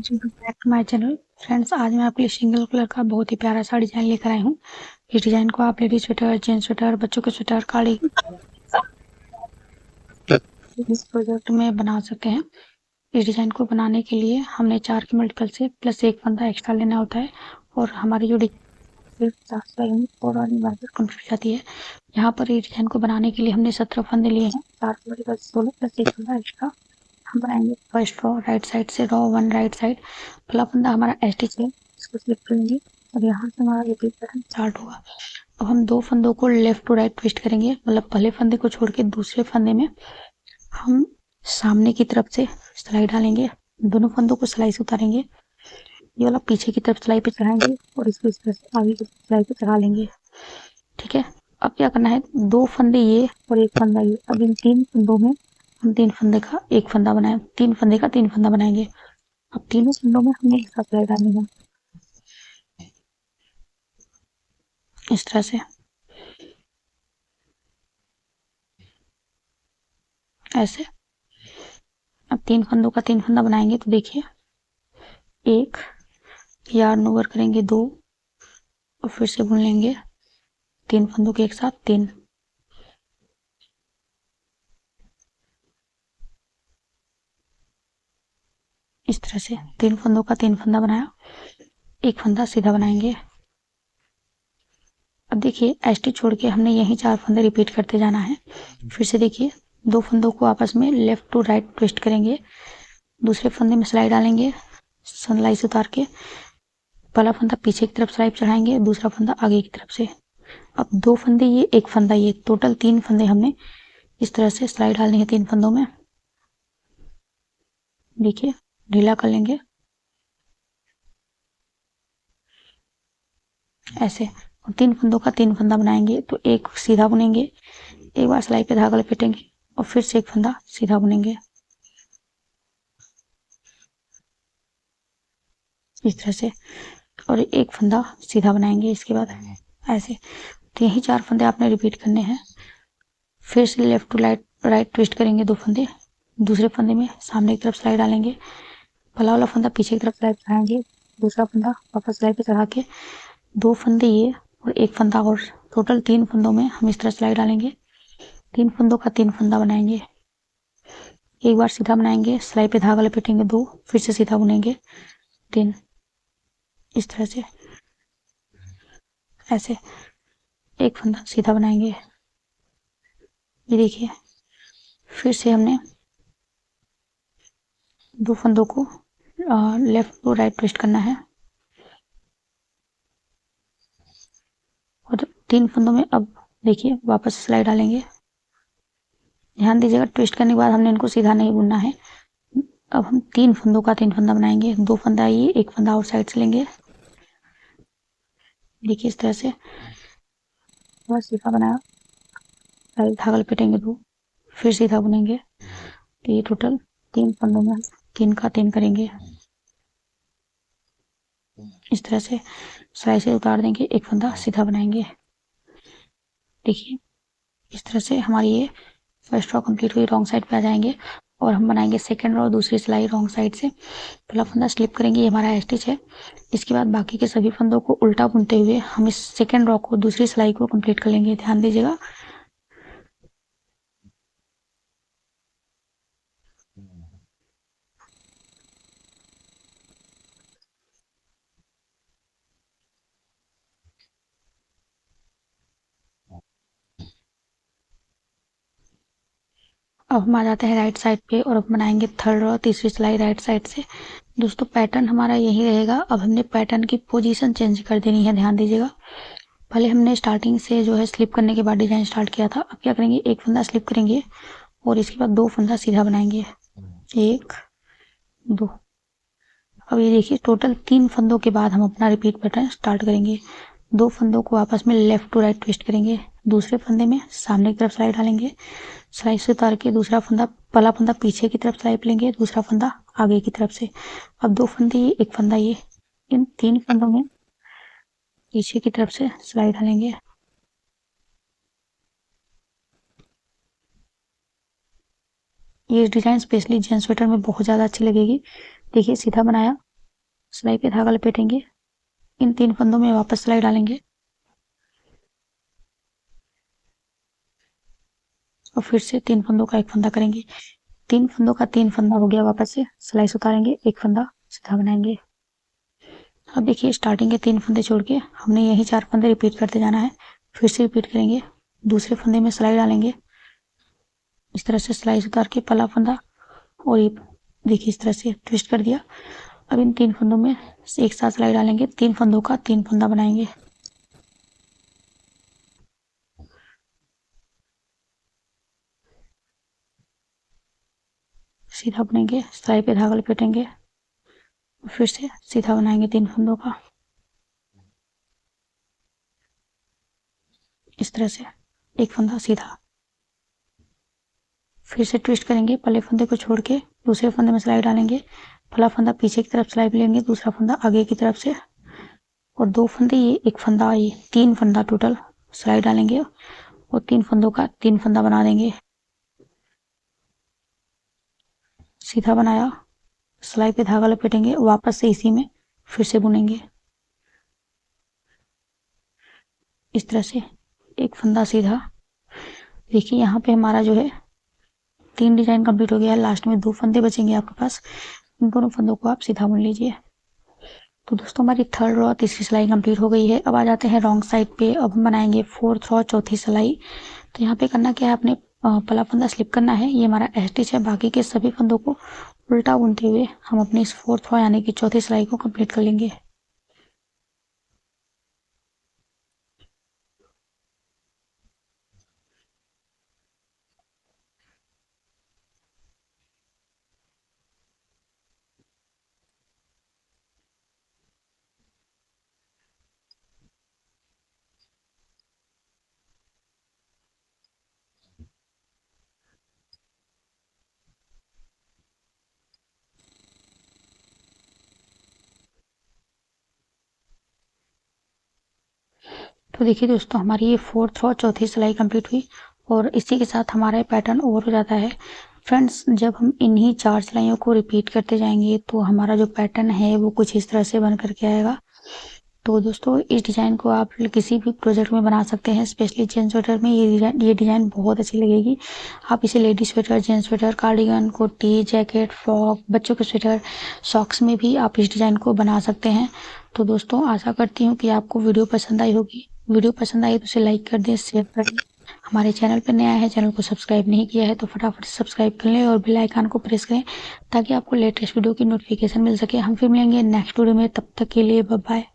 Back to my channel. Friends, आज मैं आपके लिए सिंगल कलर का बहुत ही प्यारा सा डिजाइन लेकर आई हूँ। इस डिजाइन को आप लेडीज स्वेटर, जेंट्स स्वेटर, बच्चों के स्वेटर, काड़ी इस प्रोजेक्ट में बना सकते हैं। इस डिजाइन को बनाने के लिए हमने 4 के मल्टीपल से प्लस एक फंदा एक्स्ट्रा लेना होता है और हमारी जो कंप्लीट हो जाती है। यहाँ पर इस डिजाइन को बनाने के लिए हमने 17 फंदे लिए हैं, 4 के मल्टीपल 16 प्लस एक फंदा एक्स्ट्रा। हम बनाएंगे फर्स्ट रो राइट साइड से, रो 1 राइट साइड। पहला फंदा हमारा स्टिच है, इसको स्लिप करेंगे और यहाँ से हमारा रिपीट पैटर्न स्टार्ट होगा। अब हम 2 फंदों को लेफ्ट टू राइट ट्विस्ट करेंगे, मतलब पहले फंदे को छोड़ के दूसरे फंदे में हम सामने की तरफ से सिलाई डालेंगे। दोनों फंदों को सिलाई से उतारेंगे, ये वाला पीछे की तरफ सिलाई पे चढ़ाएंगे और इसको इस तरह से आगे की सिलाई पे चढ़ा लेंगे। ठीक है, अब क्या करना है, 2 फंदे ये और एक फंदा ये। अब इन 3 फंदों में हम 3 फंदे का एक फंदा बनाए, 3 फंदे का 3 फंदा बनाएंगे। अब तीनों फंदों में हमने एक साथ सिलाई डालनी है, इस तरह से, ऐसे। अब 3 फंदों का 3 फंदा बनाएंगे तो देखिए, एक यार्न ओवर करेंगे 2 और फिर से बुन लेंगे 3 फंदों के एक साथ 3। इस तरह से 3 फंदों का 3 फंदा बनाया, एक फंदा सीधा बनाएंगे। अब देखिए, एस्टिच छोड़ के हमने यही 4 फंदे रिपीट करते जाना है। फिर से देखिए, 2 फंदों को आपस में लेफ्ट टू राइट ट्विस्ट करेंगे, दूसरे फंदे में सिलाई डालेंगे, सिलाई से उतार के पहला फंदा पीछे की तरफ सिलाई चढ़ाएंगे, दूसरा फंदा आगे की तरफ से। अब 2 फंदे ये, एक फंदा ये, टोटल 3 फंदे हमने इस तरह से सिलाई डालनी है 3 फंदों में। देखिए, ढीला कर लेंगे ऐसे, और 3 फंदों का 3 फंदा बनाएंगे तो एक सीधा बुनेंगे, एक बार सिलाई पे धागा लपेटेंगे और फिर से एक फंदा सीधा बुनेंगे, इस तरह से, और एक फंदा सीधा बनाएंगे इसके बाद, ऐसे। तो यही 4 फंदे आपने रिपीट करने हैं। फिर से लेफ्ट टू राइट ट्विस्ट करेंगे 2 फंदे, दूसरे फंदे में सामने की तरफ सिलाई डालेंगे, पहला वाला फंदा पीछे की तरफ सिलाई चढ़ाएंगे, दूसरा फंदा वापस सिलाई पे चढ़ा के 2 फंदे ये और एक फंदा और, टोटल 3 फंदों में हम इस तरह सिलाई डालेंगे, 3 फंदों का 3 फंदा बनाएंगे, एक बार सीधा बनाएंगे, सिलाई पे धागा लपेटेंगे 2, फिर से सीधा बुनेंगे 3, इस तरह से, ऐसे। एक फंदा सीधा बनाएंगे, ये देखिए। फिर से हमने 2 फंदों को लेफ्ट टू राइट ट्विस्ट करना है और 3 फंदों में अब देखिए वापस सिलाई डालेंगे। ध्यान दीजिएगा, ट्विस्ट करने के बाद हमने इनको सीधा नहीं बुनना है। अब हम 3 फंदों का 3 फंदा बनाएंगे, 2 फंदा ये, एक फंदा आउट साइड से लेंगे, देखिए इस तरह से, बस सीधा बनाया, धागा लपेटेंगे 2, फिर सीधा बुनेंगे। तो ये टोटल 3 फंदों में 3 का 3 करेंगे, इस तरह से सिलाई से उतार देंगे, एक फंदा सीधा बनाएंगे। देखिए, इस तरह से हमारी ये फर्स्ट रो कंप्लीट हुई। रॉन्ग साइड पे आ जाएंगे और हम बनाएंगे सेकंड रो, दूसरी सिलाई रॉन्ग साइड से, पहला फंदा स्लिप करेंगे, ये हमारा स्टिच है। इसके बाद बाकी के सभी फंदों को उल्टा बुनते हुए हम इस सेकंड रो को, दूसरी सिलाई को कंप्लीट कर लेंगे। ध्यान दीजिएगा, अब हम आ जाते हैं राइट साइड पे और अब बनाएंगे थर्ड रो, तीसरी सिलाई राइट साइड से। दोस्तों, पैटर्न हमारा यही रहेगा। अब हमने पैटर्न की पोजीशन चेंज कर देनी है, ध्यान दीजिएगा। पहले हमने स्टार्टिंग से जो है स्लिप करने के बाद डिजाइन स्टार्ट किया था। अब क्या करेंगे, एक फंदा स्लिप करेंगे और इसके बाद 2 फंदा सीधा बनाएंगे, 1 2। अब ये देखिए, टोटल 3 फंदों के बाद हम अपना रिपीट पैटर्न स्टार्ट करेंगे। 2 फंदों को आपस में लेफ्ट टू राइट ट्विस्ट करेंगे, दूसरे फंदे में सामने की तरफ सिलाई डालेंगे, सिलाई से उतार के दूसरा फंदा, पहला फंदा पीछे की तरफ सिलाई लेंगे, दूसरा फंदा आगे की तरफ से। अब 2 फंदे ये, एक फंदा ये, इन 3 फंदों में पीछे की तरफ से सिलाई डालेंगे। ये डिजाइन स्पेशली जेंट्स स्वेटर में बहुत ज्यादा अच्छी लगेगी। देखिए, सीधा बनाया, सिलाई पे धागा लपेटेंगे, इन 3 फंदों में वापस सिलाई डालेंगे और फिर से 3 फंदों का एक फंदा करेंगे। 3 फंदों का 3 फंदा हो गया, वापस से सिलाई से उतारेंगे, एक फंदा सीधा बनाएंगे। अब देखिए स्टार्टिंग के 3 फंदे छोड़ के हमने यही 4 फंदे रिपीट करते जाना है। फिर से रिपीट करेंगे, दूसरे फंदे में सिलाई डालेंगे, इस तरह से सिलाई से उतार के पहला फंदा और ये देखिए इस तरह से ट्विस्ट कर दिया। अब इन 3 फंदों में एक साथ सिलाई डालेंगे, 3 फंदों का 3 फंदा बनाएंगे। सीधा बुनेंगे, सिलाई पे धागा लपेटेंगे, फिर से सीधा बनाएंगे 3 फंदों का, इस तरह से एक फंदा सीधा। फिर से ट्विस्ट करेंगे, पहले फंदे को छोड़ के दूसरे फंदे में सिलाई डालेंगे, पहला फंदा पीछे की तरफ सिलाई लेंगे, दूसरा फंदा आगे की तरफ से, और 2 फंदे ये एक फंदा, ये 3 फंदा टोटल सिलाई डालेंगे और 3 फंदों का 3 फंदा बना देंगे। सीधा बनाया, सिलाई पे धागा लपेटेंगे, वापस से इसी में फिर से बुनेंगे, इस तरह से एक फंदा सीधा। देखिए यहाँ पे हमारा जो है 3 डिजाइन कंप्लीट हो गया है। लास्ट में 2 फंदे बचेंगे आपके पास, इन दोनों फंदों को आप सीधा बुन लीजिए। तो दोस्तों हमारी 3rd रो तीसरी सिलाई कंप्लीट हो गई है। अब आ जाते हैं रॉन्ग साइड पे। अब हम बनाएंगे 4th रो चौथी सिलाई। तो यहाँ पे करना क्या है, आपने पहला फंदा स्लिप करना है, ये हमारा स्टिच है। बाकी के सभी फंदों को उल्टा बुनते हुए हम अपनी इस 4th रो यानी कि चौथी सिलाई को कंप्लीट कर लेंगे। तो देखिए दोस्तों हमारी ये 4th रो चौथी सिलाई कंप्लीट हुई और इसी के साथ हमारा ये पैटर्न ओवर हो जाता है। फ्रेंड्स जब हम इन्हीं 4 सिलाइयों को रिपीट करते जाएंगे तो हमारा जो पैटर्न है वो कुछ इस तरह से बन करके आएगा। तो दोस्तों इस डिजाइन को आप किसी भी प्रोजेक्ट में बना सकते हैं, स्पेशली जेंट्स स्वेटर में ये डिजाइन बहुत अच्छी लगेगी। आप इसे ladies sweater, gents sweater, cardigan, kurti, jacket, frock, बच्चों के स्वेटर, सॉक्स में भी आप इस डिजाइन को बना सकते हैं। तो दोस्तों आशा करती हूँ कि आपको वीडियो पसंद आई होगी। वीडियो पसंद आई तो इसे लाइक कर दें, शेयर कर दें। हमारे चैनल पर नया है, चैनल को सब्सक्राइब नहीं किया है तो फटाफट सब्सक्राइब कर लें और बेल आइकन को प्रेस करें ताकि आपको लेटेस्ट वीडियो की नोटिफिकेशन मिल सके। हम फिर मिलेंगे नेक्स्ट वीडियो में, तब तक के लिए बाय बाय।